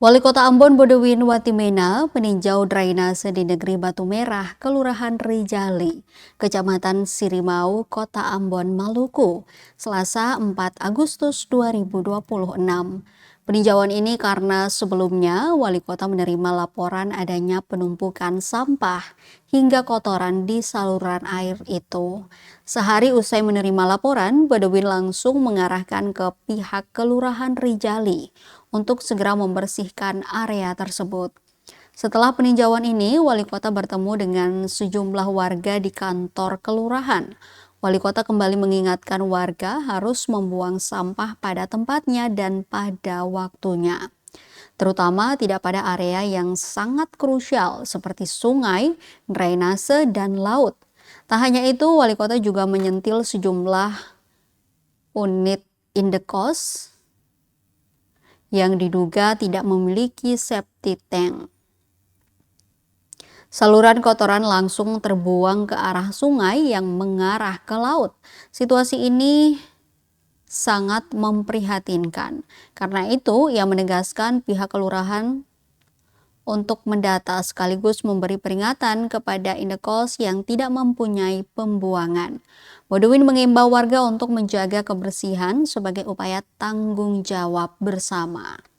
Wali Kota Ambon Bodewin Watimena meninjau drainase di Negeri Batu Merah, Kelurahan Rijali, Kecamatan Sirimau, Kota Ambon, Maluku, Selasa 4 Agustus 2026. Peninjauan ini karena sebelumnya Wali Kota menerima laporan adanya penumpukan sampah hingga kotoran di saluran air itu. Sehari usai menerima laporan, Bodewin langsung mengarahkan ke pihak Kelurahan Rijali untuk segera membersihkan area tersebut. Setelah peninjauan ini, Wali Kota bertemu dengan sejumlah warga di kantor kelurahan. Wali Kota kembali mengingatkan warga harus membuang sampah pada tempatnya dan pada waktunya, terutama tidak pada area yang sangat krusial seperti sungai, drainase, dan laut. Tak hanya itu, Wali Kota juga menyentil sejumlah unit indekos yang diduga tidak memiliki septic tank. Saluran kotoran langsung terbuang ke arah sungai yang mengarah ke laut. Situasi ini sangat memprihatinkan. Karena itu, ia menegaskan pihak kelurahan untuk mendata sekaligus memberi peringatan kepada indekos yang tidak mempunyai pembuangan. Bodewin mengimbau warga untuk menjaga kebersihan sebagai upaya tanggung jawab bersama.